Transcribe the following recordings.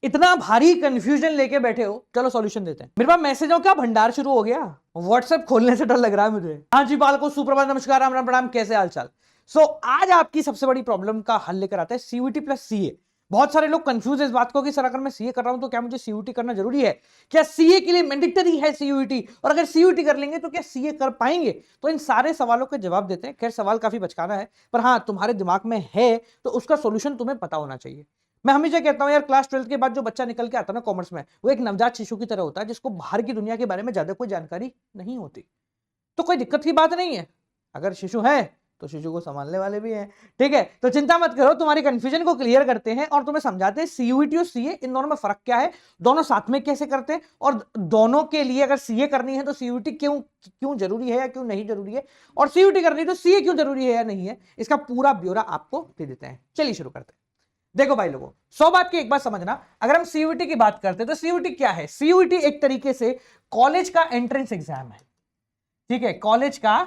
इतना भारी कंफ्यूजन लेके बैठे हो, चलो सॉल्यूशन देते हैं। मेरे पास मैसेजों का भंडार शुरू हो गया, व्हाट्सएप खोलने से डर लग रहा है मुझे। हाँ जी बाल को सुप्रभात, नमस्कार, राम राम, प्रणाम, कैसे हाल चाल। आज आपकी सबसे बड़ी प्रॉब्लम का हल लेकर आते हैं सीयूटी प्लस सीए। बहुत सारे लोग कंफ्यूज है इस बात को कि सर अगर मैं सीए कर रहा हूं तो क्या मुझे सीयूटी करना जरूरी है, क्या सीए के लिए मैंडेटरी है सीयूटी, और अगर सीयूटी कर लेंगे तो क्या सीए कर पाएंगे। तो इन सारे सवालों के जवाब देते हैं। खैर सवाल काफी बचकाना है, पर हाँ तुम्हारे दिमाग में है तो उसका सोल्यूशन तुम्हें पता होना चाहिए। मैं हमेशा कहता हूं यार, क्लास 12 के बाद जो बच्चा निकल के आता है ना कॉमर्स में, वो एक नवजात शिशु की तरह होता है जिसको बाहर की दुनिया के बारे में ज्यादा कोई जानकारी नहीं होती। तो कोई दिक्कत की बात नहीं है, अगर शिशु है तो शिशु को संभालने वाले भी हैं। ठीक है, तो चिंता मत करो, तुम्हारी कंफ्यूजन को क्लियर करते हैं और तुम्हें समझाते हैं सीयूईटी और सीए इन दोनों में फर्क क्या है, दोनों साथ में कैसे करते हैं, और दोनों के लिए अगर सीए करनी है तो सीयूईटी क्यों क्यों जरूरी है या क्यों नहीं जरूरी है, और सीयूईटी करनी है तो सीए क्यों जरूरी है या नहीं है, इसका पूरा ब्यौरा आपको दे देते हैं। चलिए शुरू करते हैं। देखो भाई लोगों, 100 बात की एक बात समझना, अगर हम सीयूईटी की बात करते हैं तो सीयूईटी क्या है। सीयूईटी एक तरीके से कॉलेज का एंट्रेंस एग्जाम है। ठीक है, कॉलेज का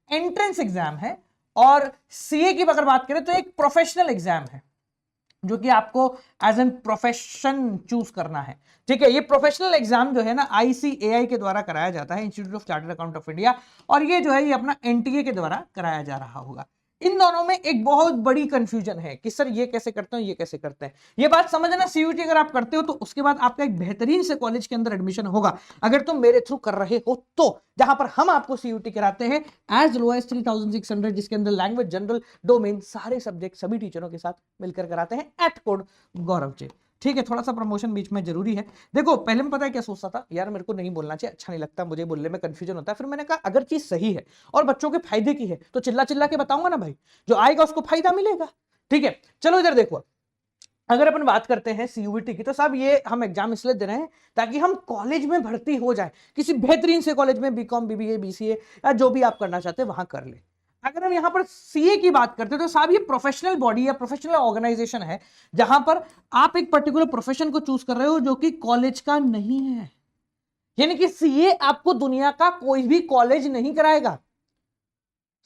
एंट्रेंस एग्जाम है। और सीए की अगर बात करें तो एक प्रोफेशनल एग्जाम है जो कि आपको एज एन प्रोफेशन चूज करना है। ठीक है, ये प्रोफेशनल एग्जाम जो है ना आईसीएआई के द्वारा कराया जाता है, institute of chartered account of India, और ये जो है ये अपना एनटीए के द्वारा कराया जा रहा होगा। इन दोनों में एक बहुत बड़ी कंफ्यूजन है कि सर ये कैसे करते हैं, ये कैसे करते हैं। ये बात समझना, सीयूटी अगर आप करते हो तो उसके बाद आपका एक बेहतरीन से कॉलेज के अंदर एडमिशन होगा अगर तुम मेरे थ्रू कर रहे हो तो, जहां पर हम आपको सीयूटी कराते हैं एज लो एज 3600, जिसके अंदर लैंग्वेज, जनरल, डोमेन, सारे सब्जेक्ट सभी टीचरों के साथ मिलकर कराते हैं एट कोड गौरव जी। ठीक है, थोड़ा सा प्रमोशन बीच में जरूरी है। देखो पहले मैं पता है क्या सोचता था, यार मेरे को नहीं बोलना चाहिए, अच्छा नहीं लगता, मुझे बोलने में कंफ्यूजन होता है। फिर मैंने कहा अगर चीज सही है और बच्चों के फायदे की है तो चिल्ला चिल्ला के बताऊंगा ना भाई, जो आएगा उसको फायदा मिलेगा। ठीक है, चलो इधर देखो, अगर अपन बात करते हैं सीयूईटी की तो साहब ये हम एग्जाम इसलिए दे रहे हैं ताकि हम कॉलेज में भर्ती हो जाए, किसी बेहतरीन से कॉलेज में, बीकॉम, बीबीए, बीसीए या जो भी आप करना चाहते हैं वहां कर ले। अगर हम यहां पर सीए की बात करते हैं तो साहब ये प्रोफेशनल बॉडी या प्रोफेशनल ऑर्गेनाइजेशन है जहां पर आप एक पर्टिकुलर प्रोफेशन को चूज कर रहे हो जो कि कॉलेज का नहीं है। यानी कि सीए आपको दुनिया का कोई भी कॉलेज नहीं कराएगा।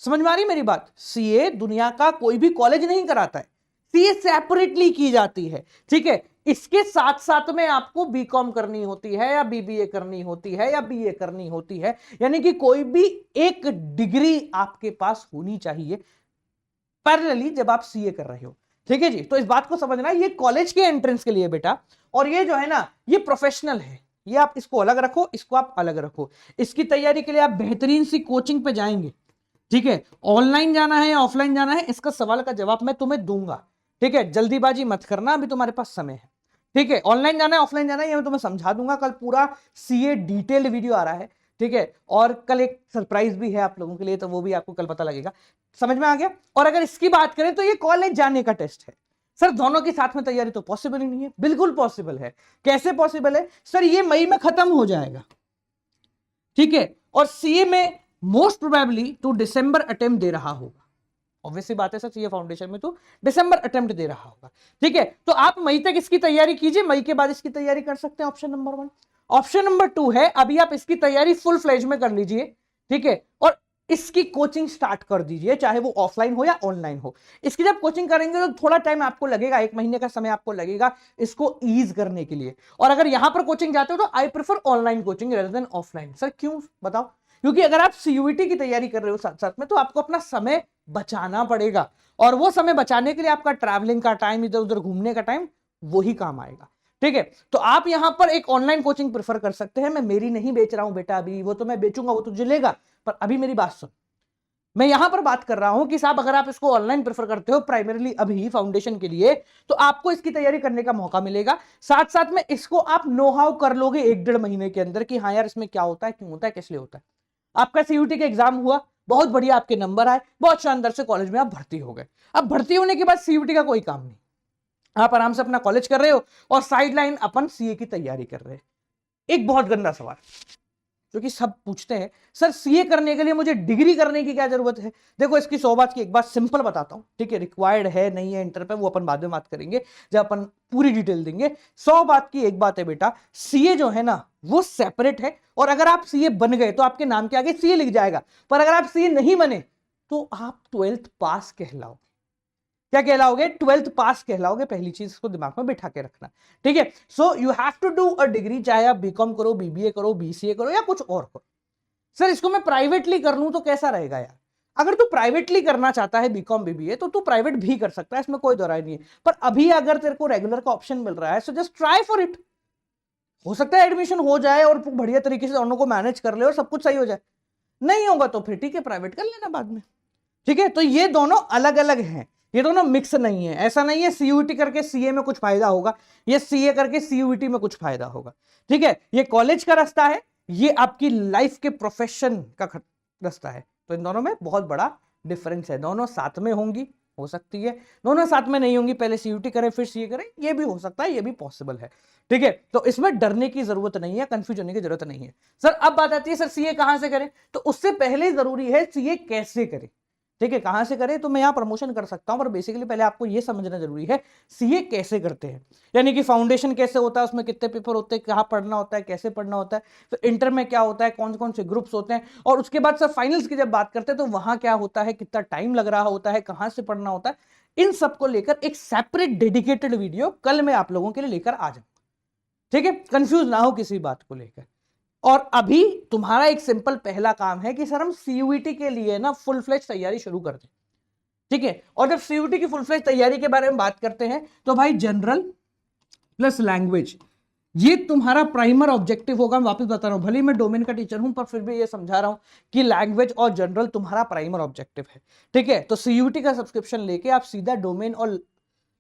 समझ में आ रही मेरी बात, सीए दुनिया का कोई भी कॉलेज नहीं कराता है, सीए सेपरेटली की जाती है। ठीक है, इसके साथ साथ में आपको बीकॉम करनी होती है या बीबीए करनी होती है या बीए करनी होती है, यानी कि कोई भी एक डिग्री आपके पास होनी चाहिए पैरेलली जब आप सीए कर रहे हो। ठीक है जी, तो इस बात को समझना, ये कॉलेज के एंट्रेंस के लिए बेटा, और ये जो है ना ये प्रोफेशनल है, ये आप इसको अलग रखो, इसको आप अलग रखो। इसकी तैयारी के लिए आप बेहतरीन सी कोचिंग पे जाएंगे। ठीक है, ऑनलाइन जाना है या ऑफलाइन जाना है इसका सवाल का जवाब मैं तुम्हें दूंगा। ठीक है, जल्दीबाजी मत करना, अभी तुम्हारे पास समय है। ठीक है, ऑनलाइन जाना है ऑफलाइन जाना है ये मैं तुम्हें समझा दूंगा, कल पूरा सीए डिटेल्ड वीडियो आ रहा है। ठीक है, और कल एक सरप्राइज भी है आप लोगों के लिए, तो वो भी आपको कल पता लगेगा। समझ में आ गया। और अगर इसकी बात करें तो ये कॉलेज जाने का टेस्ट है। सर दोनों की साथ में तैयारी तो पॉसिबल ही नहीं है। बिल्कुल पॉसिबल है। कैसे पॉसिबल है सर, ये मई में खत्म हो जाएगा। ठीक है, और सीए में मोस्ट प्रोबेबली तू दिसंबर अटेम्प्ट दे रहा होगा। ऑब्वियसली बात है सर, सीए फाउंडेशन में तो दिसंबर अटेम्प्ट दे रहा होगा। ठीक है, तो आप मई तक इसकी तैयारी कीजिए, मई के बाद इसकी तैयारी कर सकते हैं, ऑप्शन नंबर 1। ऑप्शन नंबर 2 है अभी आप इसकी तैयारी फुल फ्लेज में कर लीजिए। ठीक है, और इसकी कोचिंग स्टार्ट कर दीजिए, चाहे वो ऑफलाइन हो या ऑनलाइन हो। इसकी जब कोचिंग करेंगे तो थोड़ा टाइम आपको लगेगा, 1 महीने का समय आपको लगेगा इसको ईज करने के लिए। और अगर यहां पर कोचिंग जाते हो तो I prefer online coaching rather than offline. Sir क्यों बताओ? क्योंकि अगर आप सीयूईटी की तैयारी कर रहे हो साथ साथ में तो आपको अपना समय बचाना पड़ेगा, और वो समय बचाने के लिए आपका ट्रैवलिंग का टाइम, इधर उधर घूमने का टाइम, वही काम आएगा। ठीक है, तो आप यहां पर एक ऑनलाइन कोचिंग प्रेफर कर सकते हैं। मैं मेरी नहीं बेच रहा हूं बेटा, अभी वो तो मैं बेचूंगा, वो तो जलेगा, पर अभी मेरी बात सुन। मैं यहां पर बात कर रहा हूं कि साहब अगर आप इसको ऑनलाइन प्रेफर करते हो प्राइमरीली अभी फाउंडेशन के लिए, तो आपको इसकी तैयारी करने का मौका मिलेगा। साथ साथ में इसको आप नो हाउ कर लोगे 1-1.5 महीने के अंदर कि हाँ यार इसमें क्या होता है, क्यों होता है, कैसे होता है। आपका सीयूटी का एग्जाम हुआ, बहुत बढ़िया, आपके नंबर आए, बहुत शानदार से कॉलेज में आप भर्ती हो गए। अब भर्ती होने के बाद सीयूटी का कोई काम नहीं, आप आराम से अपना कॉलेज कर रहे हो और साइड लाइन अपन सीए की तैयारी कर रहे हैं। एक बहुत गंदा सवाल जो कि सब पूछते हैं, सर सीए करने के लिए मुझे डिग्री करने की क्या जरूरत है? देखो इसकी 100 बात की एक बात सिंपल बताता हूं। ठीक है, रिक्वायर्ड है नहीं है इंटर पे, वो अपन बाद में बात करेंगे जब अपन पूरी डिटेल देंगे। 100 बात की एक बात है बेटा, सीए जो है ना वो सेपरेट है, और अगर आप सीए बन गए तो आपके नाम के आगे सीए लिख जाएगा, पर अगर आप सीए नहीं बने तो आप 12th पास कहलाओ। क्या कहलाओगे? 12th पास कहलाओगे, पहली चीज इसको दिमाग में बिठा के रखना, ठीक है। So you have to do a degree, चाहे आप बीकॉम करो, बीबीए करो, बीसीए करो या कुछ और करो। सर इसको मैं प्राइवेटली कर लूं तो कैसा रहेगा यार? अगर तू प्राइवेटली करना चाहता है बीकॉम बीबीए तो तू प्राइवेट भी कर सकता है, इसमें कोई दो राय नहीं है। पर अभी अगर तेरे को रेगुलर का ऑप्शन मिल रहा है so just try for it. हो सकता है एडमिशन हो जाए और तू बढ़िया तरीके से दोनों को मैनेज कर ले और सब कुछ सही हो जाए। नहीं होगा तो फिर ठीक है, प्राइवेट कर लेना बाद में, ठीक है। तो ये दोनों अलग अलग हैं, ये दोनों मिक्स नहीं है। ऐसा नहीं है सीयूईटी करके सीए में कुछ फायदा होगा, ये सीए करके सीयूईटी में कुछ फायदा होगा, ठीक है। ये कॉलेज का रास्ता है, ये आपकी लाइफ के प्रोफेशन का रास्ता है। तो इन दोनों में बहुत बड़ा डिफरेंस है। दोनों साथ में होंगी, हो सकती है, दोनों साथ में नहीं होंगी, पहले सीयूटी करें फिर सीए करें, ये भी हो सकता है, ये भी पॉसिबल है, ठीक है। तो इसमें डरने की जरूरत नहीं है, कंफ्यूज होने की जरूरत नहीं है। सर अब बात आती है सर सीए कहां से करें, तो उससे पहले जरूरी है सीए कैसे करें, ठीक है। कहां से करें तो मैं यहां प्रमोशन कर सकता हूं, पर बेसिकली पहले आपको यह समझना जरूरी है सीए कैसे करते हैं, यानी कि फाउंडेशन कैसे होता है, उसमें कितने पेपर होते हैं, कहां पढ़ना होता है, कैसे पढ़ना होता है, फिर इंटर में क्या होता है, कौन कौन से ग्रुप्स होते हैं, और उसके बाद सर फाइनल्स की जब बात करते हैं तो वहां क्या होता है, कितना टाइम लग रहा होता है, कहां से पढ़ना होता है, इन सबको लेकर एक सेपरेट डेडिकेटेड वीडियो कल मैं आप लोगों के लिए लेकर आ जाऊंगा, ठीक है। कंफ्यूज ना हो किसी बात को लेकर। और अभी तुम्हारा एक सिंपल पहला काम है कि सर हम सीयूईटी के लिए ना फुल फ्लेज तैयारी शुरू कर दें, ठीक है। और जब सीयूईटी की फुल फ्लेज तैयारी के बारे में बात करते हैं तो भाई जनरल प्लस लैंग्वेज ये तुम्हारा प्राइमर ऑब्जेक्टिव होगा। मैं वापस बता रहा हूं, भले ही मैं डोमेन का टीचर हूं पर फिर भी ये समझा रहा हूं कि लैंग्वेज और जनरल तुम्हारा प्राइमर ऑब्जेक्टिव है, ठीक है। तो सीयूईटी का सब्सक्रिप्शन लेके आप सीधा डोमेन और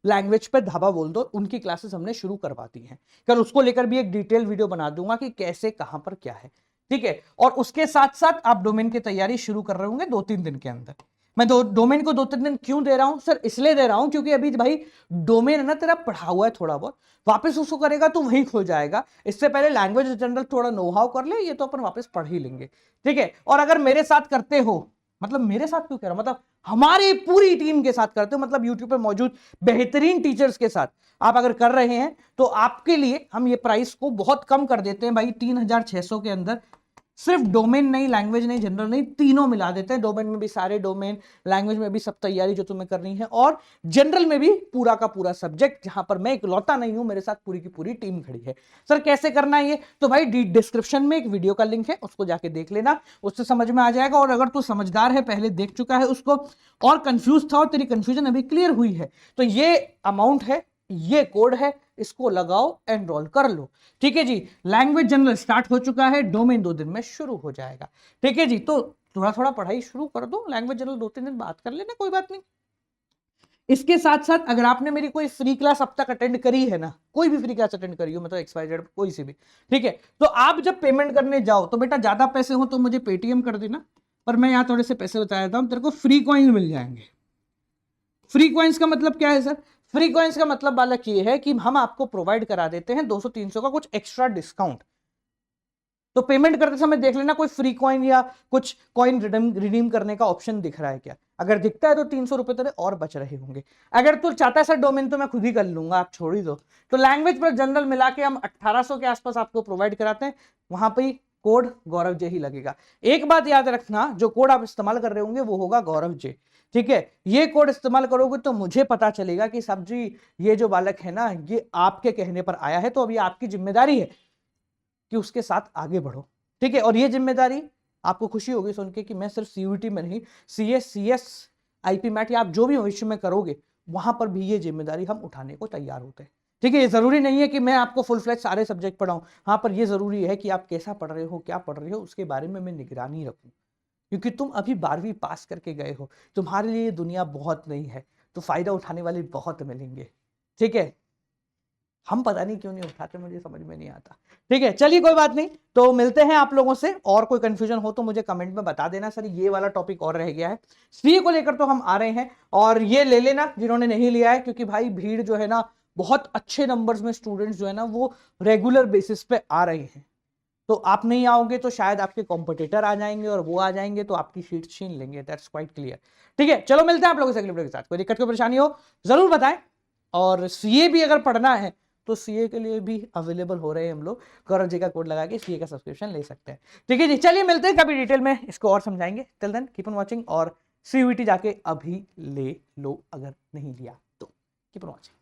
लैंग्वेज पे धाबा बोल दो, उनकी क्लासेस हमने शुरू करवा दी हैं। कल उसको लेकर भी एक डिटेल वीडियो बना दूंगा कि कैसे कहां पर क्या है, ठीक है। और उसके साथ साथ आप डोमेन की तैयारी शुरू कर रहे होंगे 2-3 दिन के अंदर। मैं डोमेन को 2-3 दिन क्यों दे रहा हूं सर? इसलिए दे रहा हूं क्योंकि अभी भाई डोमेन है ना तेरा पढ़ा हुआ है थोड़ा बहुत, वापस उसको करेगा तो वहीं खो जाएगा। इससे पहले लैंग्वेज जनरल थोड़ा नो हाउ कर ले, ये तो अपन वापस पढ़ ही लेंगे, ठीक है। और अगर मेरे साथ करते हो, मतलब मेरे साथ क्यों कह रहा हूं, मतलब हमारी पूरी टीम के साथ करते हो, मतलब यूट्यूब पे मौजूद बेहतरीन टीचर्स के साथ आप अगर कर रहे हैं तो आपके लिए हम ये प्राइस को बहुत कम कर देते हैं भाई, 3600 के अंदर सिर्फ डोमेन नहीं, लैंग्वेज नहीं, जनरल नहीं, तीनों मिला देते हैं। डोमेन में भी सारे डोमेन, लैंग्वेज में भी सब तैयारी जो तुम्हें करनी है, और जनरल में भी पूरा का पूरा सब्जेक्ट, जहां पर मैं इकलौता नहीं हूं, मेरे साथ पूरी की पूरी टीम खड़ी है। सर कैसे करना है ये? तो भाई डिस्क्रिप्शन में एक वीडियो का लिंक है, उसको जाके देख लेना, उससे समझ में आ जाएगा। और अगर तू समझदार है, पहले देख चुका है उसको और कंफ्यूज था और तेरी कंफ्यूजन अभी क्लियर हुई है, तो ये अमाउंट है, ये कोड है, इसको लगाओ, एनरोल कर लो, ठीक है जी। लैंग्वेज जनरल स्टार्ट हो चुका है, डोमेन 2 दिन में शुरू हो जाएगा, ठीक है जी। तो थोड़ा थोड़ा पढ़ाई शुरू कर दो, लैंग्वेज जनरल 2-3 दिन बात कर लेना, कोई बात नहीं। इसके साथ साथ अगर आपने मेरी कोई फ्री क्लास अब तक अटेंड करी है ना, कोई भी फ्री क्लास अटेंड करी हो, मतलब XYZ कोई सी भी, ठीक है, तो आप जब पेमेंट करने जाओ तो बेटा ज्यादा पैसे हो तो मुझे पेटीएम कर देना, पर मैं यहाँ थोड़े से पैसे बता देता हूँ, तेरे को फ्री कॉइन मिल जाएंगे। फ्री कॉइन्स का मतलब क्या है सर? फ्री कॉइन्स का मतलब बालक ये है कि हम आपको प्रोवाइड करा देते हैं 200-300 का कुछ एक्स्ट्रा डिस्काउंट। तो पेमेंट करते समय देख लेना कोई फ्री कॉइन या कुछ कॉइन रिडीम करने का ऑप्शन दिख रहा है क्या। अगर दिखता है तो 300 रुपए तेरे और बच रहे होंगे। अगर तू चाहता है सर डोमेन तो मैं खुद ही कर लूंगा, आप छोड़ ही दो, तो लैंग्वेज पर जनरल मिला के हम 1800 के आसपास आपको प्रोवाइड कराते हैं। वहां पर कोड गौरव जे ही लगेगा। एक बात याद रखना, जो कोड आप इस्तेमाल कर रहे होंगे वो होगा गौरव जे, ठीक है। ये कोड इस्तेमाल करोगे तो मुझे पता चलेगा कि साहब जी ये जो बालक है ना ये आपके कहने पर आया है, तो अभी आपकी जिम्मेदारी है कि उसके साथ आगे बढ़ो, ठीक है। और ये जिम्मेदारी आपको खुशी होगी सुन के कि मैं सिर्फ सीयूईटी में नहीं, सीए, सीएस, आईपी मैट या आप जो भी भविष्य में करोगे वहां पर भी ये जिम्मेदारी हम उठाने को तैयार होते हैं, ठीक है। ये जरूरी नहीं है कि मैं आपको फुल फ्लैश सारे सब्जेक्ट पढ़ाऊं, हाँ, पर ये जरूरी है कि आप कैसा पढ़ रहे हो, क्या पढ़ रहे हो, उसके बारे में मैं निगरानी रखूं, क्योंकि तुम अभी 12वीं पास करके गए हो, तुम्हारे लिए दुनिया बहुत नहीं है, तो फायदा उठाने वाले बहुत मिलेंगे, ठीक है। हम पता नहीं क्यों नहीं उठाते, मुझे समझ में नहीं आता, ठीक है। चलिए कोई बात नहीं, तो मिलते हैं आप लोगों से। और कोई कंफ्यूजन हो तो मुझे कमेंट में बता देना, सर ये वाला टॉपिक और रह गया है। सीए को लेकर तो हम आ रहे हैं, और ये ले लेना जिन्होंने नहीं लिया है, क्योंकि भाई भीड़ जो है ना, बहुत अच्छे नंबर्स में स्टूडेंट्स जो है ना वो रेगुलर बेसिस पे आ रहे हैं। तो आप नहीं आओगे तो शायद आपके कॉम्पिटिटर आ जाएंगे, और वो आ जाएंगे तो आपकी सीट छीन लेंगे, दैट्स क्वाइट क्लियर, ठीक है। चलो मिलते हैं आप लोगों से अगले वीडियो के साथ। कोई दिक्कत कोई परेशानी हो जरूर बताएं, और सीए भी अगर पढ़ना है तो सीए के लिए भी अवेलेबल हो रहे हैं हम लोग, गौरव जी का कोड लगा के सीए का सब्सक्रिप्शन ले सकते हैं, ठीक है जी। चलिए मिलते हैं कभी डिटेल में इसको और समझाएंगे। Till then keep on watching और CUET जाके अभी ले लो अगर नहीं लिया तो। Keep on watching.